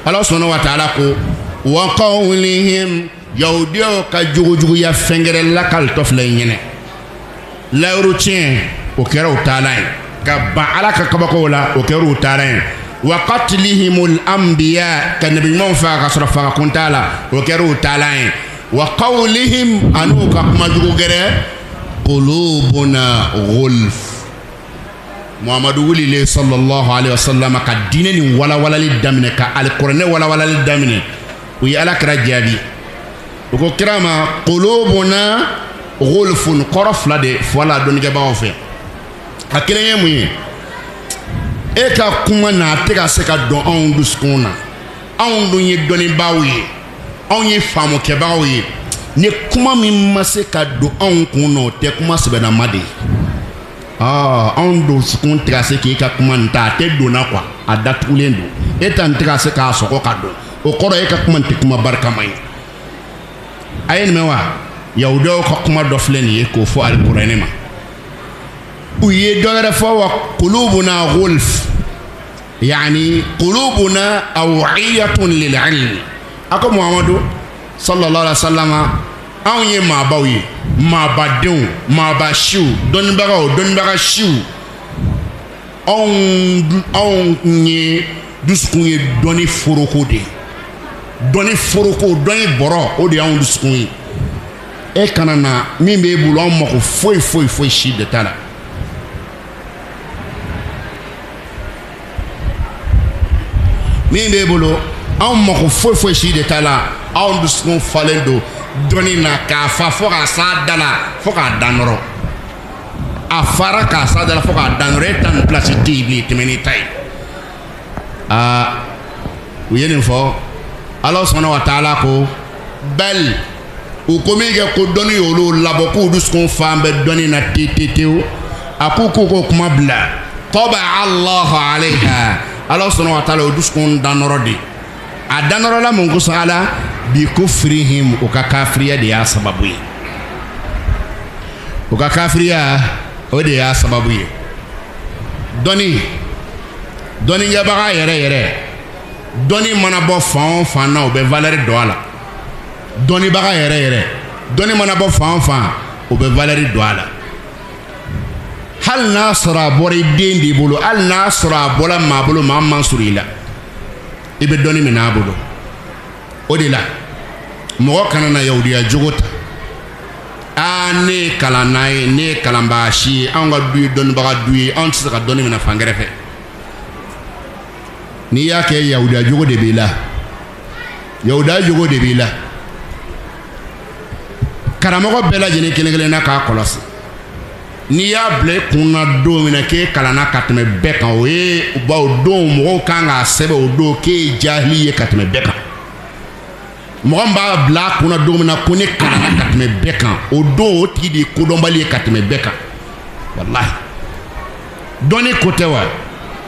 Allah subhanahu wa ta'ala ko wa qawlihim yawdiyo ka jugu ya fengere la kal tofle nyene la routien o kera o talain ka ba ala ka kabako la o kera o talain wa qatlihimul anbiya kan nabi mo fa ka sura fa kuntala o kera o talain wa qawlihim anu ka kuma jugu gere qulubuna ghulf Muhammadu wulile sallallahu alaihi wasallam ka dine ni wala walali damine ka alqur'ane wala walali damine o yi ala kira jabi o ko kirama qulubuna ghulfun qarafla de wala don ge bawo fe akire muye e ka kuma na te ka se ka don on duskuna on don ye doni bawi on ye famu ke bawi ne kuma mi mase ka do on kuno te kuma sebe na made on do sukun tracé ki ka kuma nta te dona kwa adatulen do etan tracé ka soko ka do o koro e ka kuma nti kuma barka mai ayen mewa yawdo ko kuma do fleni e ko fo alqur'ani ma uye do gara fo wa qulubuna ghulf yani qulubuna aw'iyatun lil ilm ako muhammadu sallallahu alaihi wasallam an ye ma bawi ma badon ma ba shiu don baga shiu on nye duskun ye doni foroko de doni foroko doni boro o de an duskun e kanana min be bulu an mako foi shi de tala min be bulu an mako foi shi de tala an duskun falendo doni na ka fa fo ka sa dala fo ka danoro afara ka sa dala fo ka danoro tan place tibli temeni tay uyeni fo Allah subhanahu wa ta'ala ko bal u komi ge ko doni yolo labo ko duskon fambe doni na tititeu akuko ko kuma bla taba Allah alaiha Allah subhanahu wa ta'ala duskon danoro de a danoro la mun ko sala bi kufrihim o ka kafriya de ya sababu ye o ka kafriya o de ya sababu ye doni ya baga yere doni mana bo fan na o be valeur do ala doni baga yere doni mana bo fan o be valeur do ala hal nasra bori dendi bulu al nasra bola ma bulu ma mansurila ibe doni mina bulu odila mo kanana yawdiya jogota ne kalanaye ne kalambashi anga duy don baga duy on saka doni mina fangere fe ni yake yawdiya jogo de bila yawda jogo de bila karamo bela jene kelengele na ka kolos ni ya ble kuna do mina ke kalana katme beka we ba do mo kanga sebe o do ke jahiliye katme beka Mwamba bla kuna domina kone kalana katme beka odo tidi kodombali katme beka wallahi doni kotewa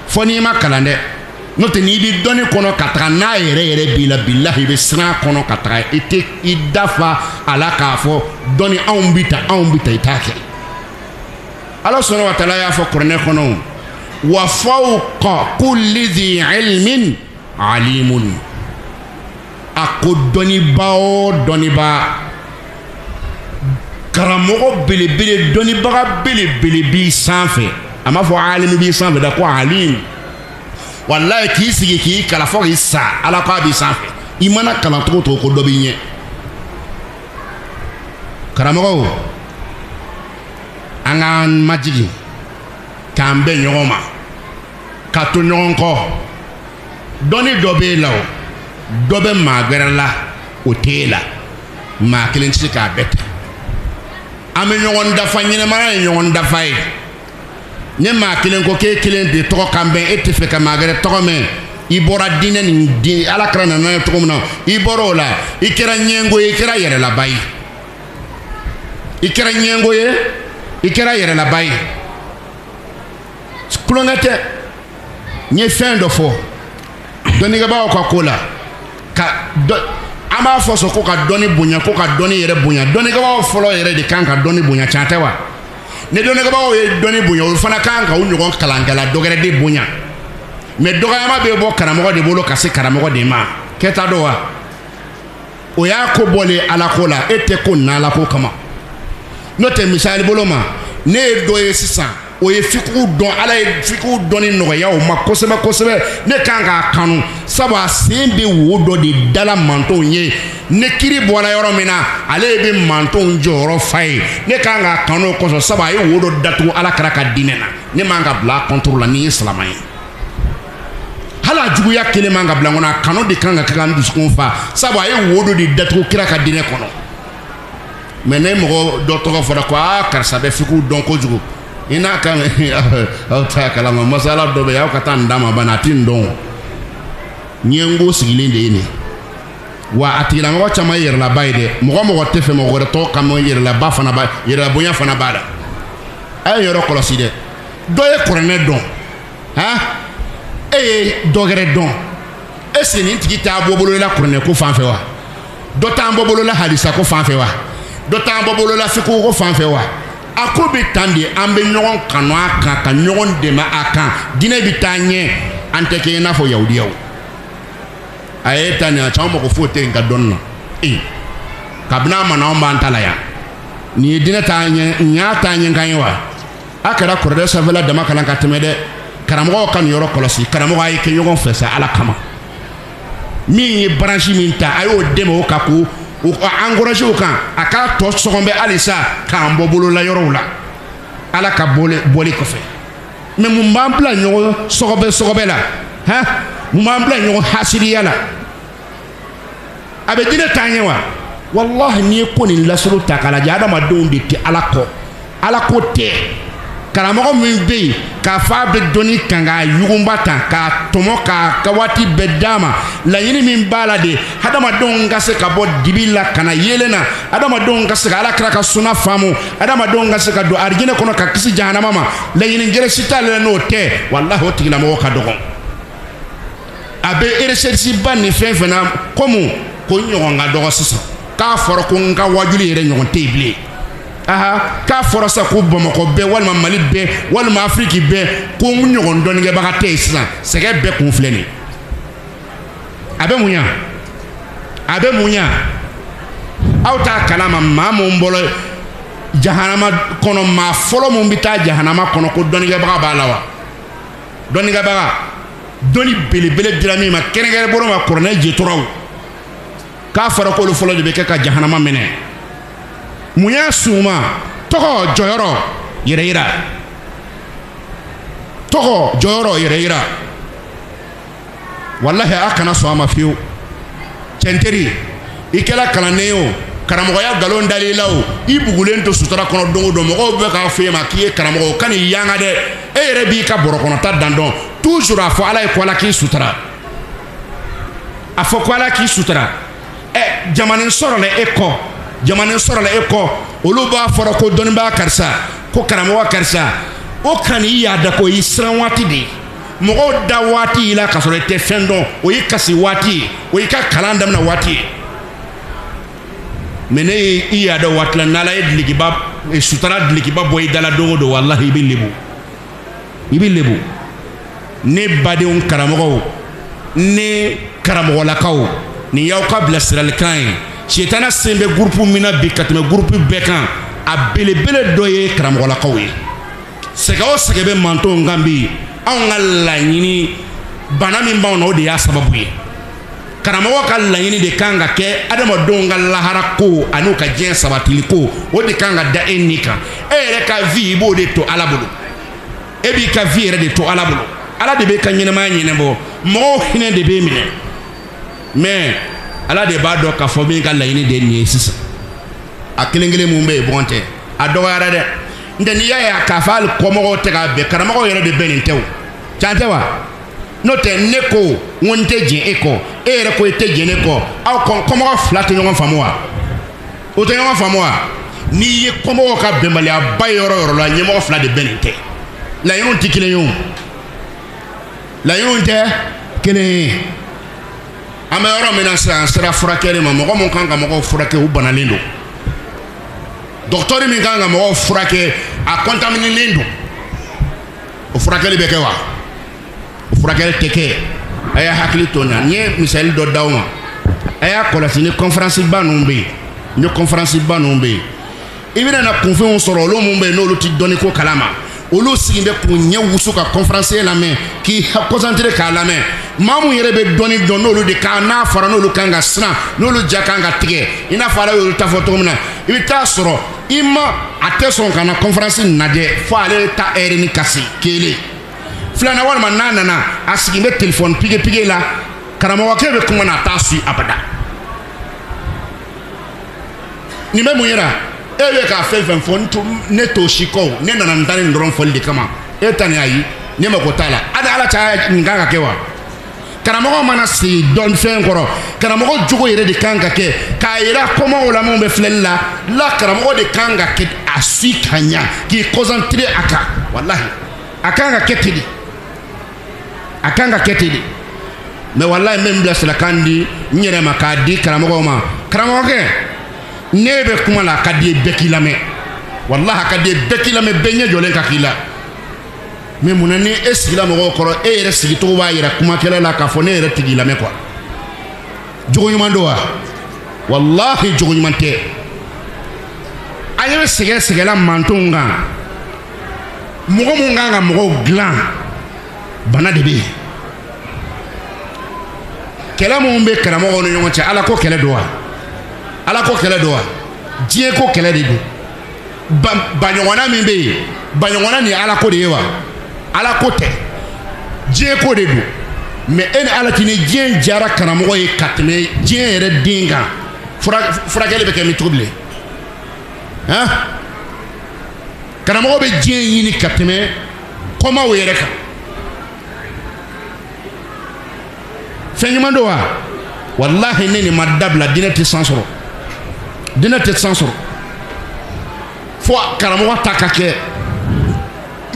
foni ma kalande note ni di doni kono katra na yere bila billahi be sra kono katra ite idafa ala kafo doni aumbita itake Allah subhanahu wa ta'ala ya fo qur'an kono wa fawqa kulli dhi ilmin alimun ako doniba karamogo belebele donibaga belebele bi sanfɛ a ma fɔ alim bi sanfɛ da ko alim wallahi k'i sigi k'i kala fɔ k'i sa ala ko a bi sanfɛ i mana kalan togo togo ko dɔ b'i ɲɛ karamɔgɔw an k'an majigi k'an bɛn ɲɔgɔn ma ka to ɲɔgɔn kɔ dɔnni dɔ b'e la o dɔ bɛ maa gɛrɛ la o t'e la maa kelen tɛ se k'a bɛɛ ta an bɛ ɲɔgɔn dafa ɲɛnɛmaya ye ɲɔgɔn dafa ye ne maa kelen ko k'e kelen de tɔgɔ kan bɛn e tɛ fɛ ka maa gɛrɛ tɔgɔ mɛn i bɔra diinɛ nin di ala kɛra nana ye cogo min na i bɔra o la i kɛra ɲɛngo ye i kɛra yɛrɛlaba ye i kɛra ɲɛngo ye i kɛra yɛrɛlaba ye kulonkɛ tɛ n ye fɛn dɔ fɔ dɔnnikɛbagaw ka ko la an b'a fɔ sɔn ko ka dɔnni bonya ko ka dɔnni yɛrɛ bonya dɔnnikɛbagaw fɔlɔ yɛrɛ de kan ka dɔnni bonya can tɛ wa ni dɔnnikɛbagaw ye dɔnni bonya olu fana kan ka u ɲɔgɔn kalankɛla dɔ wɛrɛ de bonya mais dɔgɔyama bɛ bɔ karamɔgɔ de bolo ka se karamɔgɔ de ma kɛta dɔ wa o y'a ko bɔlen ala ko la e tɛ ko n'ala ko kama n'o tɛ misali bolo ma ne ye dɔ ye sisan o ye fikihu dɔn ala ye fikihu dɔnni nɔgɔya o ma kosɛbɛ kosɛbɛ ne kan k'a kanu sabu a sen bɛ wo dɔ de dala mantonw ye ne kiri bɔra yɔrɔ min na ale bɛ mantonw jɔyɔrɔ fa ye ne kan k'a kanu o kosɔn sabu a ye wo dɔ datugu ala kɛra ka diinɛ na ne man ka bila a kɔntoro la ni ye silamɛ ye hali a juguya kelen man ka bila n kɔnɔ a kanu de kan ka kɛ ka n dusukun fa sabu a ye wo dɔ de datugu kira ka diinɛ kɔnɔ mɛ ne mɔgɔ dɔ tɔgɔ fɔra ko aa karisa bɛ fikihu dɔn kojugu i n'a kan aw t'a kalama masala dɔ bɛ yen aw ka taa nin d'a ma bana a ti nin dɔn ɲɛngo sigilen de ye nin wa a tigilamɔgɔ caman ye yɛrɛlaba ye dɛ mɔgɔ mɔgɔ tɛ fɛ mɔgɔ wɛrɛ tɔgɔ ka mɛn yɛrɛlaba fana ba yɛrɛlabonya fana b'a la a ye yɔrɔ kɔlɔsi dɛ dɔ ye kuranɛ dɔn han e ye dɔ wɛrɛ dɔn est-ce que nin tigi t'a bɔ bolola kuranɛ ko fan fɛ wa dɔ t'an bɔ bolola hadisa ko fan fɛ wa dɔ t'an bɔ bolola fikihu ko fan fɛ wa a ko bɛ tan de an bɛ ɲɔgɔn kanu a kan ka ɲɔgɔn dɛmɛ a kan diinɛ bɛ taa ɲɛ an tɛ kɛ i n'a fɔ yahudiyaw a ye ta nin a caman mako foyi tɛ yen ka dɔnni na kabini a ma na anw b'an ta la yan nin ye diinɛ taa ɲɛ nin y'a taa ɲɛ kan ye wa a kɛra kɔrɔdɛ sanfɛla dama kalan ka tɛmɛ dɛ karamɔgɔw ka nin yɔrɔ kɔlɔsi karamɔgɔ a ye kɛ ɲɔgɔn fɛ sa ala kama min ye branche min ta a y'o dɛmɛ o kan ko o encouragé o kan a k'a tɔ sɔgɔn bɛ halisa k'an bɔ bolola yɔrɔw la ala ka bɔli kɔfɛ mais mun b'an bila ɲɔgɔn sɔgɔbɛ la han mun b'an bila ɲɔgɔn hasidiya la a bɛ diinɛ taa ɲɛ wa wallahi n'i ye ko nin lasiro ta k'a lajɛ adamadenw de tɛ ala kɔ ala ko tɛ karamɔgɔ min bɛ yen k'a fɔ a bɛ dɔnni kan k'a yugunba tan k'a tɔmɔ k'a ka waati bɛɛ d'a ma laɲini min b'a la de adamadenw ka se ka bɔ dibi la ka na yeelen na adamadenw ka se ka ala kira ka suna faamu adamadenw ka se ka don arijinɛ kɔnɔ ka kisi jahanama ma laɲini gɛrɛ si t'ale la n'o tɛ walahi o tigilamɔgɔ ka dɔgɔ a bɛ recherche ba ni fɛn fɛn na komi ko n ɲɔgɔn ka dɔgɔ sisan k'a fɔra ko n ka wajuli yɛrɛ ɲɔgɔn tɛ yen bilen aha k'a fɔra sa ko bamakɔ bɛɛ walima mali bɛɛ walima afiriki bɛɛ ko n ɲɔgɔn dɔnnikɛbaga tɛ yen sisan sɛgɛ bɛɛ kun filɛ nin a bɛ mun ɲa a bɛ mun ɲa aw t'a kalama maa mun bɔra jahanama kɔnɔ maa fɔlɔ mun bɛ taa jahanama kɔnɔ ko dɔnnikɛbaga b'a la wa dɔnnikɛbaga dɔnni belebele dira min ma kɛrɛnkɛrɛn bolo ma kuranɛ jetɔraw k'a fɔra k'olu fɔlɔ de bɛ kɛ ka jahanama minɛ mun y'a suma tɔgɔ jɔyɔrɔ yɛrɛ yira tɔgɔ jɔyɔrɔ yɛrɛ yira walahi a kana sɔn a ma fiyewu cɛnteri i kɛra kalanden ye o karamɔgɔya nkalon dali la o i bugulen to sutura kɔnɔ don o don mɔgɔw bɛ k'a fɔ e ma k'i ye karamɔgɔ o ka n'i yanga dɛ e yɛrɛ b'i ka bɔrɔ kɔnɔ dan dɔn toujours a fɔ ala ye ko ala k'i sutura a fɔ ko ala k'i sutura jamana sɔrɔ la e kɔ jamana sɔrɔ la e kɔ olu b'a fɔra ko dɔnnibaa karisa ko karamɔgɔ karisa o kan'i y'a da ko i siran waati de ye mɔgɔw da waati y'i la k'a sɔrɔ i tɛ fɛn dɔn o y'i kasi waati ye o y'i ka kalan daminɛ waati ye mais ne i y'a da waati la n'ala ye dulokiba sutura dulokiba bɔ i dala don o don walahi i bɛ lebu i bɛ lebu ne badenw karamɔgɔw ne karamɔgɔlakaw nin y'aw ka bilasiralikan ye sitana sen bɛ groupe min na bi ka tɛmɛ groupe bɛɛ kan a belebele dɔ ye karamɔgɔlakaw ye sɛgɛ o sɛgɛ bɛ mantonw kan bi anw ka laɲini bana min b'anw na o de y'a sababu ye karamɔgɔ ka laɲini de kan ka kɛ adamadenw ka lahara ko ani ka diɲɛ sabatili ko o de kan ka da e ni kan e yɛrɛ ka vie i b'o de to ala bolo e b'i ka vie yɛrɛ de to ala bolo ala de bɛ ka ɲɛnamaya ɲɛnabɔ mɔgɔw hinɛ de b'e minɛ mais ala de b'a dɔn k'a fɔ min ka laɲini de nin ye sisan a kelen kelen mun bɛ yen bɔn tɛ a dɔgɔyara dɛ n tɛ n'i y'a ye k'a fɔ hali kɔmɔgɔw tɛ k'a bɛn karamɔgɔw yɛrɛ de bɛn nin tɛ o can tɛ wa n'o tɛ ne ko n ko n tɛ jɛn e kɔ e yɛrɛ ko e tɛ jɛn ne kɔ aw kɔmɔgɔ fila tɛ ɲɔgɔn faamu wa o tɛ ɲɔgɔn faamu wa n'i ye kɔmɔgɔw ka bɛnbaliya ba ye yɔrɔ yɔrɔ la ɲɛmɔgɔ fila de bɛn nin tɛ laɲiniw tɛ kelen ye o laɲiniw tɛ kelen ye an bɛ yɔrɔ min na sisan an sera furakɛli ma mɔgɔ min kan ka mɔgɔw furakɛ u banalen don dɔgɔtɔri min kan ka mɔgɔw furakɛ a contaminelen don o furakɛli bɛ kɛ wa furakɛli tɛ kɛ a y'a hakili to ɲa n ye misali dɔ d'aw ma a y'a kɔlɔsi ni conférence ba ninnu bɛ yen ni conférence ba ninnu bɛ yen i bɛna na kunfɛnw sɔrɔ olu mun bɛ yen n'olu ti dɔnni ko kalama olu sigilen bɛ k'u ɲɛ wusu ka conférence lamɛn k'i concentré k'a lamɛn maa mun yɛrɛ bɛ dɔnni dɔn n'olu de kan n'a fɔra n'olu kan ka siran n'olu ja kan ka tigɛ i n'a fɔ ala y'olu ta fɔ cogo min na i bɛ taa sɔrɔ i ma a tɛ sɔn ka na conférence lajɛ fo ale ta heure ni kasi kelen filanan walima n'a nana a sigi bɛ téléphone pige la karamɔgɔkɛ bɛ kuma na a t'a su abada nin bɛ mun yira e bɛ ka fɛn fɔ ne t'o si kɔ ne nana n ta nin dɔrɔn fɔli de kama e ta nin ayi ne mako t'a la hali ala caya nin kan ka kɛ wa karamɔgɔ mana sigi dɔn fɛn kɔrɔ karamɔgɔ jogo yɛrɛ de kan ka kɛ k'a yira kɔmaw la mun bɛ filɛli la karamɔgɔ de kan ka kɛ a su ka ɲa k'i concentré a kan walahi a kan ka kɛ ten de a kan ka kɛ ten de mais walahi n bɛ n bilasirakan di n yɛrɛ ma k'a di karamɔgɔw ma karamɔgɔkɛ ne bɛ kuma la a ka di ye bɛɛ k'i lamɛn walahi a ka di ye bɛɛ k'i lamɛn bɛɛ ɲɛ jɔlen ka k'i la mais munna ni e sigila mɔgɔw kɔrɔ e yɛrɛ sigicogo b'a yira kumakɛla la k'a fɔ ne yɛrɛ tigi lamɛn quoi jogo ɲuman don wa wallahi jogo ɲuman tɛ a ye sɛgɛla mantonw kan mɔgɔ mun kan ka mɔgɔw dilan bana de bɛ yen kɛlɛ mun bɛ karamɔgɔw ni ɲɔgɔn cɛ ala ko kɛlɛ don wa ala ko kɛlɛ don wa diɲɛ ko kɛlɛ de don baɲɔgɔnna min bɛ yen baɲɔgɔnna nin ye ala ko de ye wa ala ko tɛ diɲɛ ko de don mais e ni ala ti ni diɲɛ jara karamɔgɔ ye ka tɛmɛ diɲɛ yɛrɛ den kan furakɛli bɛ kɛ min cogo bilen han karamɔgɔ bɛ diɲɛ ɲini ka tɛmɛ kɔmaw yɛrɛ kan fɛn ɲuman don wa wallahi ne nin ma dabila dinɛ tɛ san sɔrɔ dinɛ tɛ san sɔrɔ fo karamɔgɔ ta ka kɛ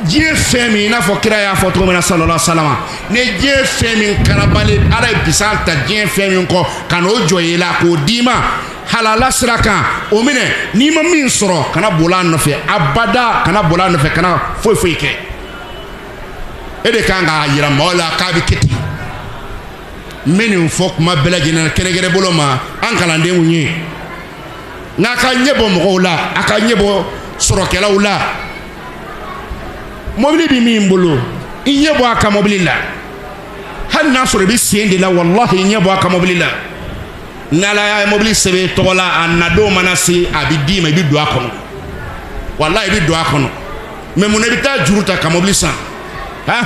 diɲɛ fɛn min i n'a fɔ kira y'a fɔ cogo min na sallallahu alaihi wasallam ne diɲɛ fɛn min karabali ala ye bisan ta diɲɛ fɛn min kɔ ka n'o jɔ i la k'o d'i ma halala sira kan o minɛ n'i ma min sɔrɔ kana bol'a nɔfɛ abada kana bol'a nɔfɛ kana foyi kɛ e de kan k'a yira maaw la k'a bɛ kɛ ten n bɛ nin fɔ kuma bɛɛ lajɛlen kɛrɛnkɛrɛn bolo ma an kalandenw ye n'a ka ɲɛ bɔ mɔgɔw la a ka ɲɛ bɔ sɔrɔkɛlaw la mobili bɛ min bolo i ɲɛ bɔ a ka mobili la hali n'a sɔrɔ i bɛ sen de la wallahi i ɲɛ bɔ a ka mobili la n'ala y'a ye mobili sɛbɛn tɔgɔ la a nadon mana se a bɛ d'i ma i bɛ don a kɔnɔ wallahi i bɛ don a kɔnɔ mais munna i bɛ taa juru ta ka mobili san han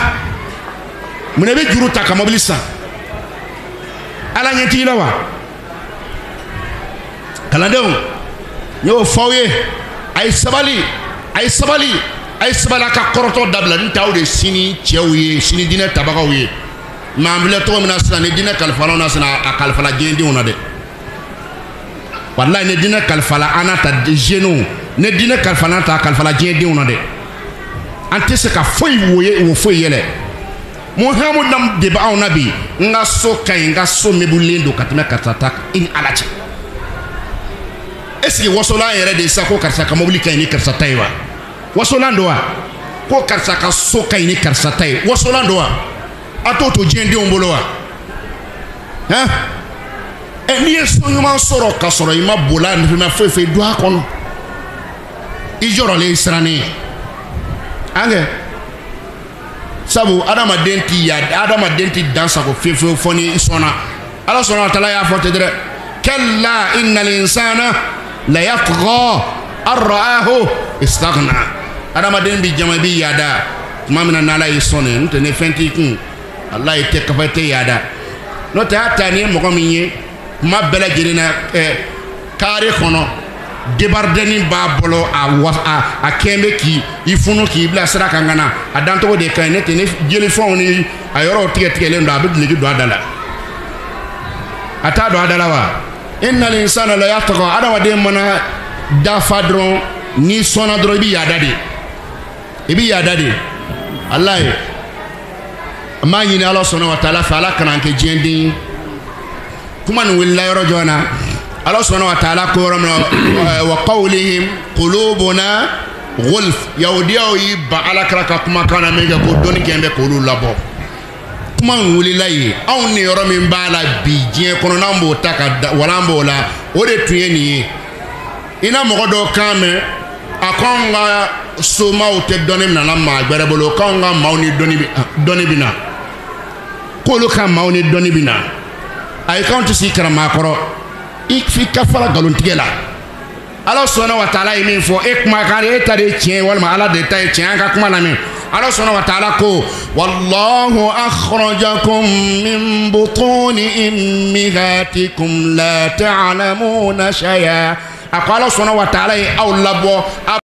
munna i bɛ juru ta ka mobili san ala ɲɛ t'i la wa kalandenw n y'o fɔ aw ye a ye sabali a ye sabali a ka kɔrɔtɔ dabila ni t'aw de sini cɛw ye sini diinɛ tabagaw ye mais an filɛ cogo min na sisan ni diinɛ kalifalaw na sisan a kalifala diɲɛdenw na dɛ walayi ni diinɛ kalifala an n'a ta jeunes ni diinɛ kalifala ta a kalifala diɲɛdenw na dɛ an tɛ se ka foyi wo foyi yɛlɛ muhamu dam de b'anw na bi n ka so ka ɲi n ka so meublé don ka tɛmɛ karisa ta kan i ni ala cɛ est ce que wasolan yɛrɛ de sa ko karisa ka mobili ka ɲi ni karisa ta ye wa wasolan don wa ko karisa ka so ka ɲi ni karisa ta ye wasolan don wa a t'o to diɲɛdenw bolo wa han n'i ye so ɲuman sɔrɔ ka sɔrɔ i ma bola nifima foyi don a kɔnɔ i jɔrɔlen i sirannen ye an kɛ sabu adamaden ti dansago fiyewu fɔ ni i sɔnna ala sɔnna wa taala y'a fɔ ten dɛ kalla innal insana la yatgha an ra'ahu istaghna adamaden bi jama bi yada tuma min na n'ala y'i sɔnni n'o tɛ ni fɛn t'i kun ala ye tɛ kafa tɛ yada n'o tɛ a ta ni mɔgɔ min ye kuma bɛɛ lajɛlen na kare kɔnɔ débardeni b'a bolo a kɛn bɛ k'i funu k'i bila sira kan ka na a dancogo de ka ɲi ne tɛ ni jelifɛnw ni a yɔrɔw tigɛlen don a bɛ duloki don a da la a t'a don a da la wa innal insana la yatgha adamaden mana dafa dɔrɔn n'i sɔnna dɔrɔn i bɛ yaada de ala ye an b'a ɲini ala sɔnna wa taala fɛ ala kana an kɛ diɲɛden ye kuma nin wulila yɔrɔ jɔn na ala sɔnna wa taala ko yɔrɔ min na wa qawlihim qulubuna ghulf yahudiyaw y'i ban alakira ka kumakan na min kɛ ko dɔnni kɛn bɛ k'olu labɔ kuma wulila ye anw ni yɔrɔ min b'a la bi diɲɛ kɔnɔ n'an b'o ta ka walan b'o la o de tun ye nin ye i na mɔgɔ dɔ kan mɛn a ko anw ka somaw tɛ dɔnni minɛ na maa gbɛrɛ bolo k'anw ka maaw ni dɔnni bɛ na k'olu ka maaw ni dɔnni bɛ na ayi k'anw tɛ sigi karamɔgɔ kɔrɔ f'i ka fara nkalontigɛ la ala sɔnna wa taala ye min fɔ e kumakan e ta de ye tiɲɛ walima ala de ta ye tiɲɛ an ka kuma lamɛn ala sɔnna wa taala ko wallahu akhrajakum min butuni ummihatikum la ta'lamuna shay'a a ko ala sɔnna wa taala ye aw labɔ